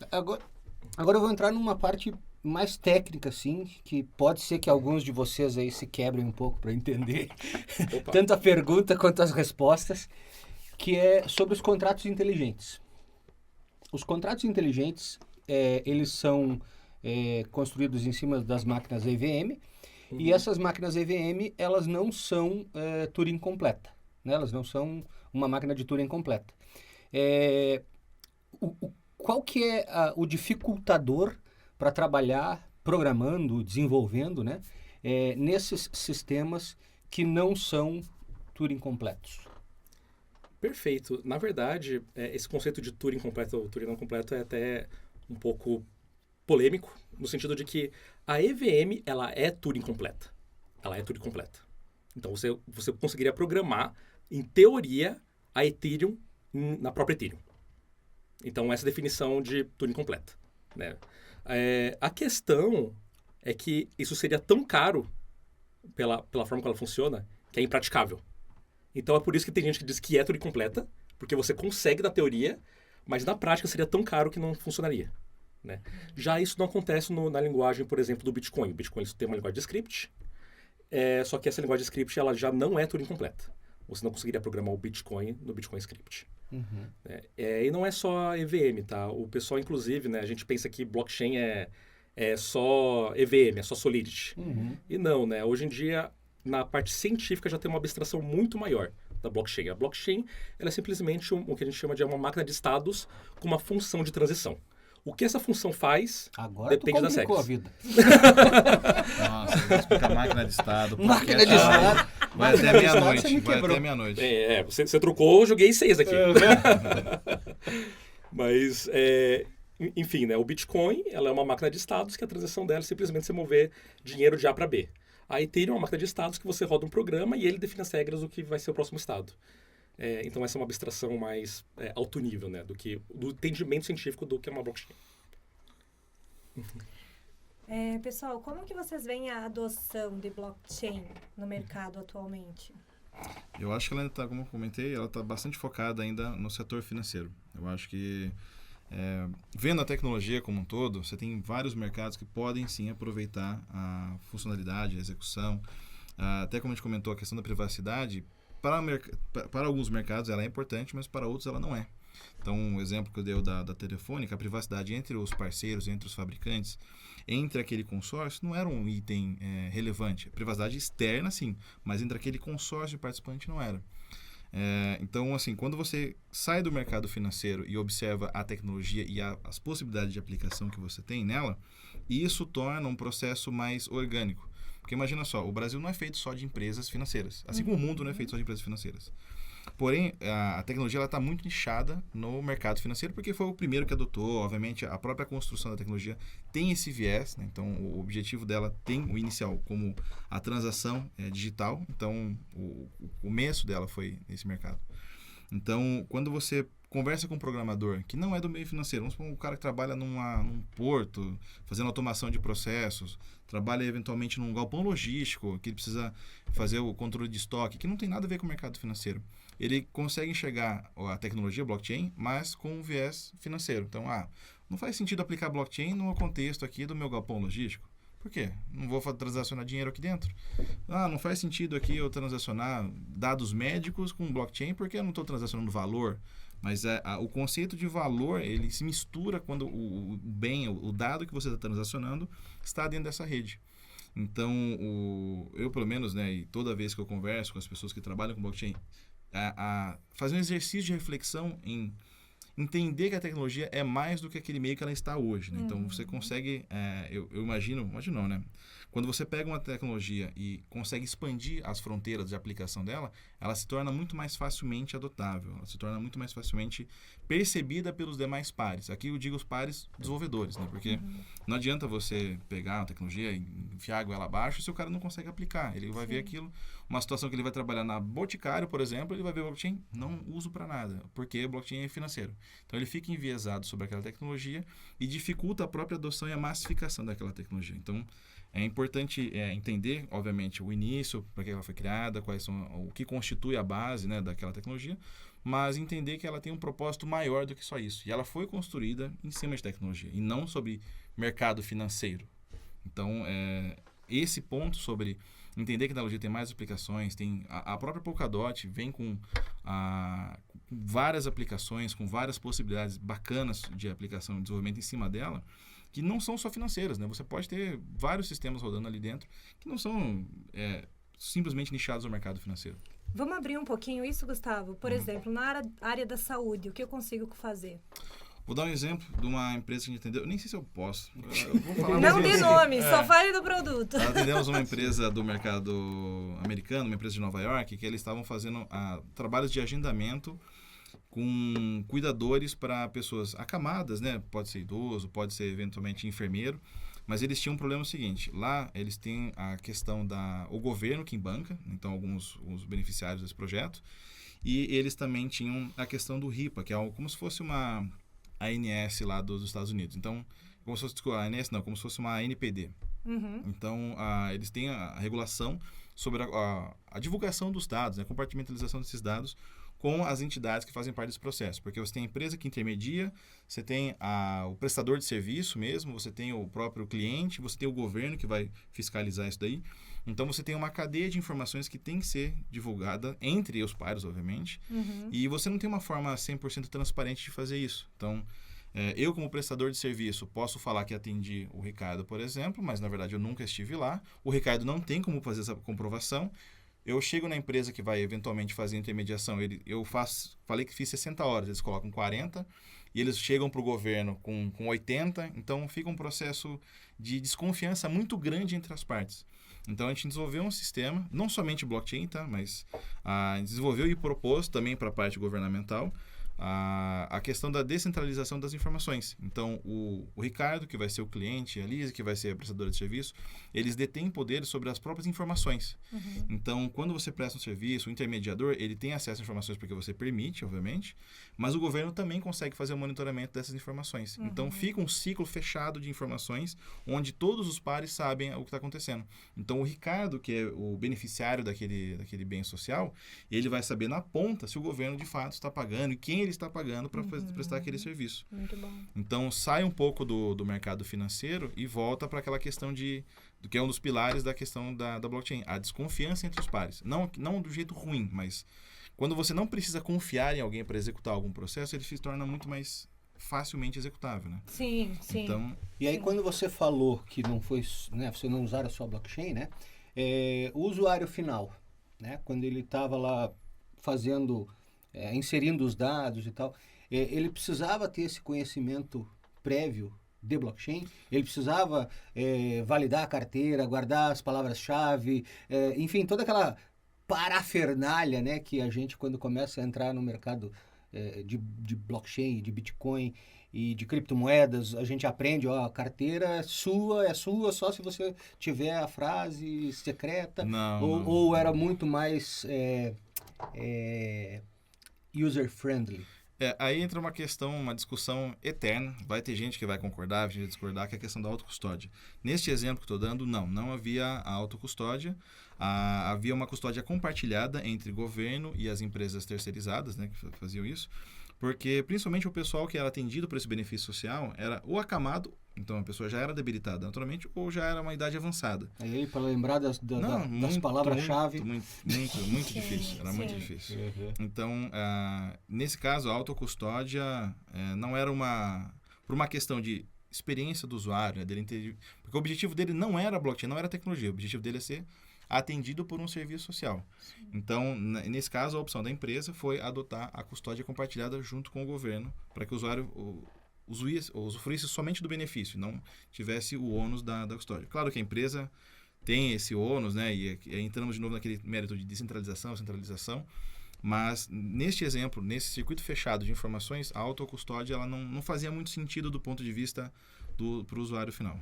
Agora, agora eu vou entrar numa parte mais técnica, assim, que pode ser que alguns de vocês aí se quebrem um pouco para entender Opa. tanto a pergunta quanto as respostas, que é sobre os contratos inteligentes. Os contratos inteligentes, eles são construídos em cima das máquinas EVM, e Uhum. essas máquinas EVM, elas não são Turing completa, né? Elas não são uma máquina de Turing completa. É, qual que é o dificultador para trabalhar programando, desenvolvendo, né, nesses sistemas que não são Turing completos? Perfeito. Na verdade, esse conceito de Turing completo ou Turing não completo é até um pouco polêmico, no sentido de que a EVM, ela é Turing completa. Ela é Turing completa. Então, você conseguiria programar, em teoria, a Ethereum na própria Ethereum. Então, essa é a definição de Turing completa. Né? A questão é que isso seria tão caro pela forma que ela funciona que é impraticável. Então, é por isso que tem gente que diz que é Turing completa, porque você consegue na teoria, mas na prática seria tão caro que não funcionaria. Né? Já isso não acontece na linguagem, por exemplo, do Bitcoin. O Bitcoin tem uma linguagem de script, só que essa linguagem de script ela já não é Turing completa. Você não conseguiria programar o Bitcoin no Bitcoin Script. Uhum. E não é só EVM, tá? O pessoal, inclusive, né, a gente pensa que blockchain é só EVM, é só Solidity. Uhum. E não, né? Hoje em dia, na parte científica já tem uma abstração muito maior da blockchain. A blockchain ela é simplesmente o que a gente chama de uma máquina de estados com uma função de transição. O que essa função faz Agora tu depende das complicou a regras. vida. Nossa, eu vou explicar máquina de estado. Máquina podcast de estado. vai Máquina até de estado, meia-noite. você me Vai quebrou. até meia-noite. Você trocou, eu joguei 6 aqui. Mas, enfim, né? O Bitcoin ela é uma máquina de estados que a transação dela é simplesmente você mover dinheiro de A para B. A Ethereum é uma máquina de estados que você roda um programa e ele define as regras do que vai ser o próximo estado. Então, essa é uma abstração mais alto nível, né? Do entendimento científico do que é uma blockchain. Pessoal, como que vocês veem a adoção de blockchain no mercado atualmente? Eu acho que ela ainda está, como eu comentei, ela está bastante focada ainda no setor financeiro. Eu acho que, vendo a tecnologia como um todo, você tem vários mercados que podem sim aproveitar a funcionalidade, a execução. Até como a gente comentou, a questão da privacidade, para alguns mercados ela é importante, mas para outros ela não é. Então, o exemplo que eu dei da Telefônica, a privacidade entre os parceiros, entre os fabricantes, entre aquele consórcio, não era um item relevante. A privacidade externa, sim, mas entre aquele consórcio de participante não era. Então, assim, quando você sai do mercado financeiro e observa a tecnologia e as possibilidades de aplicação que você tem nela, isso torna um processo mais orgânico. Porque imagina só, o Brasil não é feito só de empresas financeiras, assim como o mundo não é feito só de empresas financeiras. Porém, a tecnologia está muito nichada no mercado financeiro porque foi o primeiro que adotou. Obviamente, a própria construção da tecnologia tem esse viés, né? Então, o objetivo dela tem o inicial como a transação digital. Então, o começo dela foi nesse mercado. Então, quando você conversa com um programador que não é do meio financeiro, vamos supor um cara que trabalha num porto, fazendo automação de processos, trabalha eventualmente num galpão logístico, que ele precisa fazer o controle de estoque, que não tem nada a ver com o mercado financeiro. Ele consegue enxergar a tecnologia blockchain, mas com um viés financeiro. Então, não faz sentido aplicar blockchain no contexto aqui do meu galpão logístico. Por quê? Não vou transacionar dinheiro aqui dentro. Não faz sentido aqui eu transacionar dados médicos com blockchain porque eu não estou transacionando valor. Mas o conceito de valor, ele se mistura quando o bem, o dado que você está transacionando está dentro dessa rede. Então, eu pelo menos, né, e toda vez que eu converso com as pessoas que trabalham com blockchain, fazer um exercício de reflexão em entender que a tecnologia é mais do que aquele meio que ela está hoje, né? Então, você consegue, eu imagino não, né? Quando você pega uma tecnologia e consegue expandir as fronteiras de aplicação dela, ela se torna muito mais facilmente adotável, ela se torna muito mais facilmente percebida pelos demais pares. Aqui eu digo os pares desenvolvedores, né? Porque não adianta você pegar uma tecnologia e enfiar água ela abaixo se o cara não consegue aplicar. Ele vai ver aquilo, uma situação que ele vai trabalhar na Boticário, por exemplo, ele vai ver o blockchain, não uso para nada, porque o blockchain é financeiro. Então ele fica enviesado sobre aquela tecnologia e dificulta a própria adoção e a massificação daquela tecnologia. Então, é importante entender, obviamente, o início, para que ela foi criada, quais são o que constitui a base, né, daquela tecnologia, mas entender que ela tem um propósito maior do que só isso. E ela foi construída em cima de tecnologia e não sobre mercado financeiro. Então, esse ponto sobre entender que a tecnologia tem mais aplicações, tem a própria Polkadot vem com várias aplicações, com várias possibilidades bacanas de aplicação e desenvolvimento em cima dela, que não são só financeiras, né? Você pode ter vários sistemas rodando ali dentro que não são simplesmente nichados no mercado financeiro. Vamos abrir um pouquinho isso, Gustavo? Por exemplo, na área da saúde, o que eu consigo fazer? Vou dar um exemplo de uma empresa que a gente atendeu. Nem sei se eu posso. Eu vou falar Não mesmo dê assim. nome, só fale do produto. Nós atendemos uma empresa do mercado americano, uma empresa de Nova York, que eles estavam fazendo trabalhos de agendamento com cuidadores para pessoas acamadas, né? Pode ser idoso, pode ser eventualmente enfermeiro, mas eles tinham um problema seguinte, lá eles têm a questão o governo que banca, então os beneficiários desse projeto, e eles também tinham a questão do RIPA, que é algo como se fosse uma ANS lá dos Estados Unidos, então, como se fosse a ANS não, como se fosse uma NPD. Uhum. Então, eles têm a regulação sobre a divulgação dos dados, a compartimentalização desses dados com as entidades que fazem parte desse processo. Porque você tem a empresa que intermedia, você tem o prestador de serviço mesmo, você tem o próprio cliente, você tem o governo que vai fiscalizar isso daí. Então, você tem uma cadeia de informações que tem que ser divulgada entre os pares, obviamente. Uhum. E você não tem uma forma 100% transparente de fazer isso. Então, eu, como prestador de serviço, posso falar que atendi o Ricardo, por exemplo, mas, na verdade, eu nunca estive lá. O Ricardo não tem como fazer essa comprovação. Eu chego na empresa que vai eventualmente fazer a intermediação, falei que fiz 60 horas, eles colocam 40, e eles chegam para o governo com 80, então fica um processo de desconfiança muito grande entre as partes. Então a gente desenvolveu um sistema, não somente blockchain, tá? Mas a gente desenvolveu e propôs também para a parte governamental a questão da descentralização das informações. Então, o Ricardo, que vai ser o cliente, a Lisa, que vai ser a prestadora de serviço, eles detêm poder sobre as próprias informações. Uhum. Então, quando você presta um serviço, o intermediador, ele tem acesso a informações porque você permite, obviamente, mas o governo também consegue fazer o monitoramento dessas informações. Uhum. Então, fica um ciclo fechado de informações onde todos os pares sabem o que está acontecendo. Então, o Ricardo, que é o beneficiário daquele bem social, ele vai saber na ponta se o governo de fato está pagando e quem ele está pagando para prestar aquele serviço. Muito bom. Então, sai um pouco do mercado financeiro e volta para aquela questão do que é um dos pilares da questão da blockchain, a desconfiança entre os pares. Não do jeito ruim, mas quando você não precisa confiar em alguém para executar algum processo, ele se torna muito mais facilmente executável, né? Sim, sim. Então, E aí, quando você falou que não foi, né, você não usar a sua blockchain, né? O usuário final, né? Quando ele estava lá fazendo, inserindo os dados e tal, ele precisava ter esse conhecimento prévio de blockchain, ele precisava validar a carteira, guardar as palavras-chave, enfim, toda aquela parafernália, né, que a gente, quando começa a entrar no mercado de blockchain, de Bitcoin e de criptomoedas, a gente aprende, a carteira é sua só se você tiver a frase secreta, ou era muito mais user-friendly. Aí entra uma questão, uma discussão eterna. Vai ter gente que vai concordar, vai ter gente que vai discordar, que é a questão da autocustódia. Neste exemplo que estou dando, não havia a autocustódia. Havia uma custódia compartilhada entre governo e as empresas terceirizadas, né, que faziam isso. Porque, principalmente, o pessoal que era atendido por esse benefício social era ou acamado, então a pessoa já era debilitada naturalmente, ou já era uma idade avançada. Aí, para lembrar das palavras-chave... Muito difícil, era muito difícil. Uhum. Então, nesse caso, a autocustódia não era por uma questão de experiência do usuário, né, dele entender, porque o objetivo dele não era a blockchain, não era a tecnologia, o objetivo dele é ser atendido por um serviço social. Sim. Então, nesse caso, a opção da empresa foi adotar a custódia compartilhada junto com o governo, para que o usuário usufruísse somente do benefício, não tivesse o ônus da custódia. Claro que a empresa tem esse ônus, né, e entramos de novo naquele mérito de descentralização, centralização, mas neste exemplo, nesse circuito fechado de informações, a autocustódia ela não fazia muito sentido do ponto de vista para o usuário final.